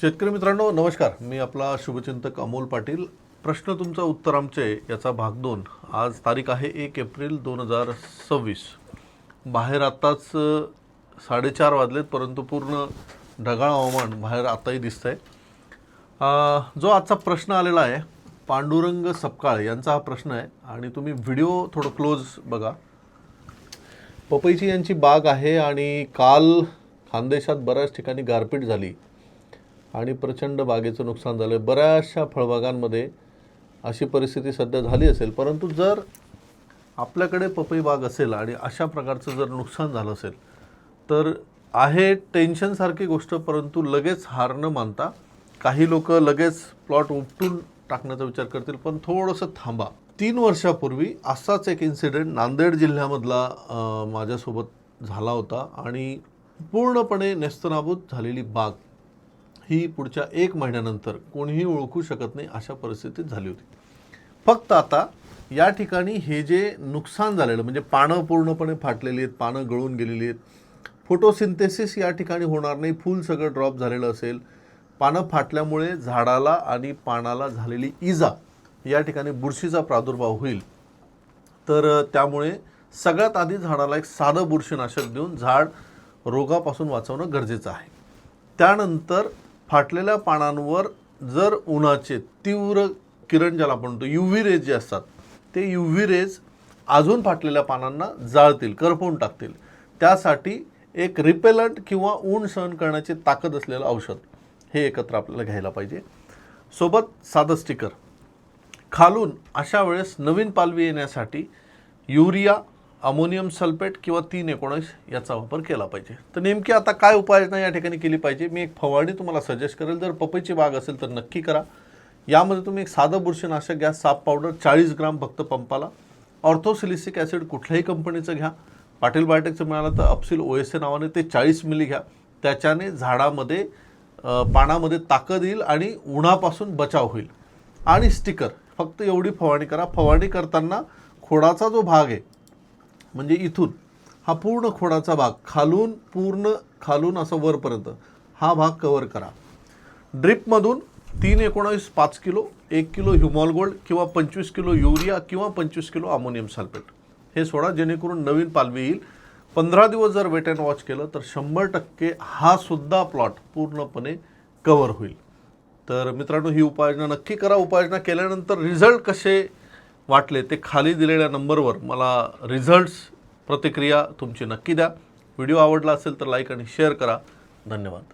शेतकरी मित्रांनो नमस्कार, मी आपला शुभचिंतक अमोल पाटील. प्रश्न तुमचा उत्तर आमचे याचा भाग 2. आज तारीख आहे 1 एप्रिल 2026. बाहेर आत्ताच 4:30 वाजलेत, परंतु पूर्ण ढगाळ हवामान बाहेर आताही दिसतंय. जो आजचा प्रश्न आलेला आहे पांडुरंग सपकाळ यांचा हा प्रश्न आहे आणि तुम्ही व्हिडिओ थोडं क्लोज बघा. पपईची यांची बाग आहे आणि काल खानदेशात बऱ्याच ठिकाणी गारपीट झाली आणि प्रचंड बागेचं नुकसान झालं. बऱ्याचशा फळबागांमध्ये अशी परिस्थिती सध्या झाली असेल, परंतु जर आपल्याकडे पपई बाग असेल आणि अशा प्रकारचं जर नुकसान झालं असेल तर आहे टेन्शनसारखी गोष्ट, परंतु लगेच हार न मानता काही लोक लगेच प्लॉट उपटून टाकण्याचा विचार करतील, पण थोडंसं थांबा. 3 वर्षापूर्वी असाच एक इन्सिडेंट नांदेड जिल्ह्यामधला माझ्यासोबत झाला होता आणि पूर्णपणे नेस्तनाबूत झालेली बाग ही पुढच्या 1 महिन्यानंतर कोणीही ओळखू शकत नाही अशा परिस्थितीत झाली होती. फक्त आता या ठिकाणी हे जे नुकसान झालेलं म्हणजे पानं पूर्णपणे फाटलेली आहेत, पानं गळून गेलेली आहेत, फोटोसिंथेसिस या ठिकाणी होणार नाही, फूल सगळं ड्रॉप झालेलं असेल, पानं फाटल्यामुळे झाडाला आणि पानाला झालेली इजा, या ठिकाणी बुरशीचा प्रादुर्भाव होईल. तर त्यामुळे सगळ्यात आधी झाडाला एक साधं बुरशीनाशक देऊन झाड रोगापासून वाचवणं गरजेचं आहे. त्यानंतर फाटलेल्या पानांवर जर उन्हाचे तीव्र किरण ज्याला आपण म्हणतो UV रेज जे असतात ते UV रेज अजून फाटलेल्या पानांना जाळतील, करपवून टाकतील. त्यासाठी एक रिपेलंट किंवा ऊन सहन करण्याची ताकद असलेलं औषध हे एकत्र आपल्याला घ्यायला पाहिजे. सोबत साधं स्टिकर. खालून अशा वेळेस नवीन पालवी येण्यासाठी युरिया, अमोनियम सल्फेट किंवा 319 याचा वापर केला पाहिजे. तर नेमकी आता काय उपाययोजना या ठिकाणी केली पाहिजे, मी एक फवारणी तुम्हाला सजेस्ट करेल. जर पपईची बाग असेल तर नक्की करा. यामध्ये तुम्ही एक साधं बुरशीनाशक घ्या, साप पावडर 40 ग्राम फक्त पंपाला. ऑर्थोसिलिसिक ॲसिड कुठल्याही कंपनीचं घ्या, पाटील बायोटेकचं मिळालं तर अपसिल OSA नावाने ते 40 मिली घ्या. त्याच्याने झाडामध्ये पानामध्ये ताकद येईल आणि उन्हापासून बचाव होईल. आणि स्टिकर फक्त एवढी फवारणी करा. फवारणी करताना खोडाचा जो भाग आहे म्हणजे इथून हा पूर्ण खोडाचा भाग खालून असं वरपर्यंत हा भाग कव्हर करा. ड्रिपमधून 319 5 किलो, 1 किलो ह्युमॉल गोल्ड किंवा 25 किलो युरिया किंवा 25 किलो अमोनियम सल्फेट हे सोडा, जेणेकरून नवीन पालवी येईल. 15 दिवस जर वेट अँड वॉच केलं तर 100% हा सुद्धा प्लॉट पूर्णपणे कव्हर होईल. तर मित्रांनो ही उपाययोजना नक्की करा. उपाययोजना केल्यानंतर रिझल्ट कसे वाटले ते खाली दिलेल्या नंबरवर मला रिझल्ट्स प्रतिक्रिया तुमची नक्की द्या. व्हिडिओ आवडला असेल तर लाईक आणि शेअर करा. धन्यवाद.